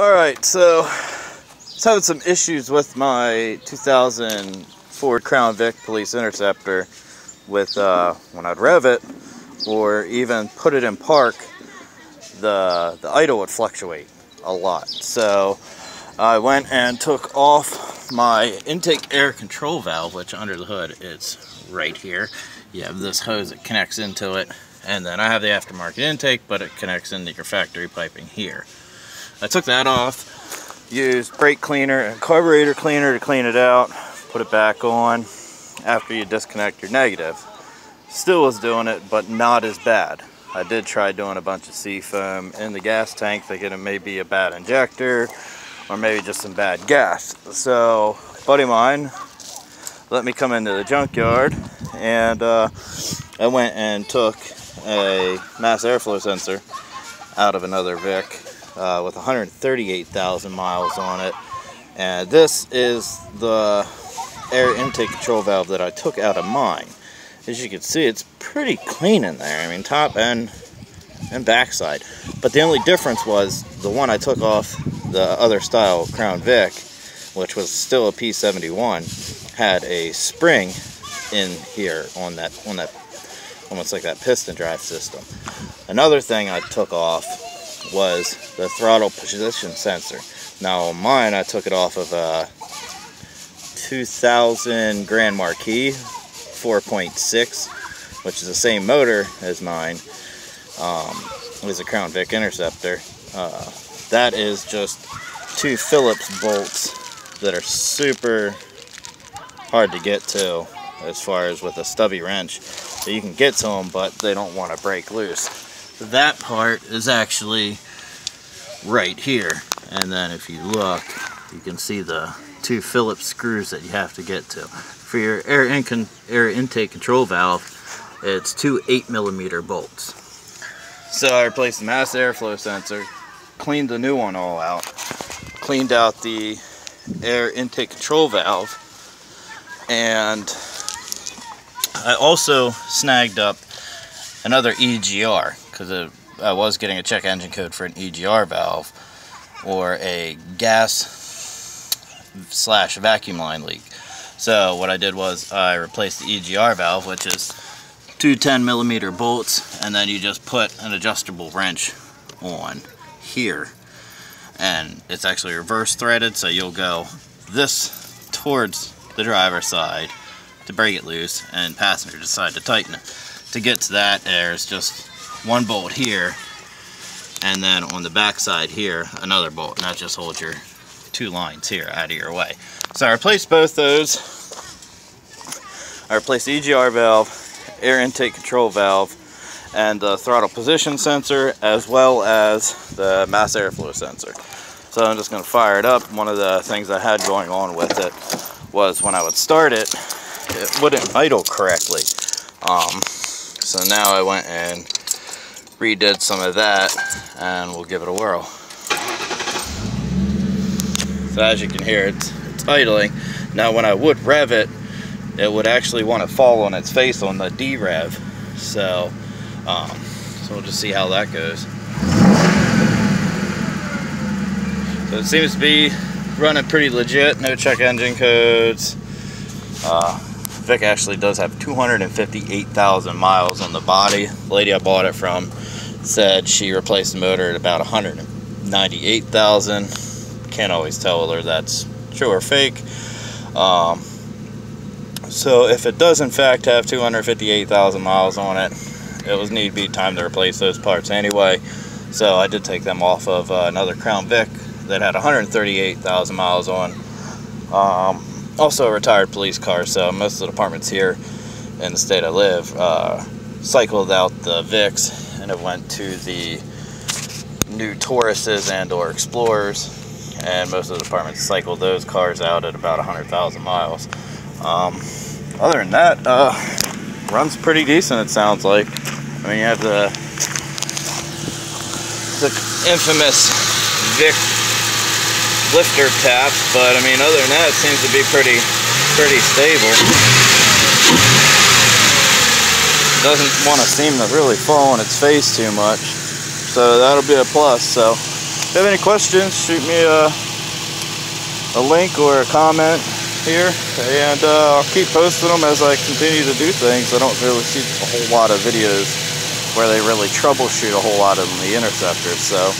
Alright, so I was having some issues with my 2000 Ford Crown Vic Police Interceptor with when I'd rev it or even put it in park, the idle would fluctuate a lot. So I went and took off my intake air control valve, which under the hood it's right here. You have this hose that connects into it, and then I have the aftermarket intake, but it connects into your factory piping here. I took that off, used brake cleaner and carburetor cleaner to clean it out, put it back on after you disconnect your negative. Still was doing it, but not as bad. I did try doing a bunch of seafoam in the gas tank, thinking it may be a bad injector or maybe just some bad gas. So a buddy of mine let me come into the junkyard, and I went and took a mass airflow sensor out of another Vic with 138,000 miles on it, and this is the air intake control valve that I took out of mine. As you can see, it's pretty clean in there. I mean, top and backside. But the only difference was the one I took off the other style Crown Vic, which was still a P71, had a spring in here on that almost like that piston drive system. Another thing I took off was the throttle position sensor. Now on mine, I took it off of a 2000 Grand Marquis 4.6, which is the same motor as mine. It was a Crown Vic Interceptor. That is just two Phillips bolts that are super hard to get to, as far as with a stubby wrench. So you can get to them, but they don't want to break loose. That part is actually right here, and then if you look, you can see the two Phillips screws that you have to get to. For your air intake control valve, it's two 8mm bolts. So I replaced the mass airflow sensor, cleaned the new one all out, cleaned out the air intake control valve, and I also snagged up another EGR, because I was getting a check engine code for an EGR valve or a gas/vacuum line leak. So what I did was I replaced the EGR valve, which is two 10mm bolts, and then you just put an adjustable wrench on here, and it's actually reverse threaded, so you'll go this towards the driver's side to break it loose, and passenger side to tighten it. To get to that, there's just one bolt here, and then on the back side here another bolt, and that just holds your two lines here out of your way. So I replaced both those. I replaced the EGR valve, air intake control valve, and the throttle position sensor, as well as the mass airflow sensor. So I'm just going to fire it up. One of the things I had going on with it was when I would start it, it wouldn't idle correctly. So now I went and redid some of that, and we'll give it a whirl. So as you can hear, it's idling. Now when I would rev it, it would actually want to fall on its face on the D-rev. So we'll just see how that goes. So it seems to be running pretty legit, no check engine codes. Vic actually does have 258,000 miles on the body. The lady I bought it from said she replaced the motor at about 198,000. Can't always tell whether that's true or fake. So if it does in fact have 258,000 miles on it, it was need-be time to replace those parts anyway. So I did take them off of another Crown Vic that had 138,000 miles on. Also a retired police car, so most of the departments here in the state I live cycled out the Vics, and it went to the new Tauruses and or Explorers, and most of the departments cycled those cars out at about 100,000 miles. Other than that, runs pretty decent, it sounds like. I mean, you have the infamous Vic lifter taps, but I mean, other than that, it seems to be pretty stable. Doesn't want to seem to really fall on its face too much, so that'll be a plus. So If you have any questions, shoot me a link or a comment here, and I'll keep posting them as I continue to do things. I don't really see a whole lot of videos where they really troubleshoot a whole lot of them, the interceptors, so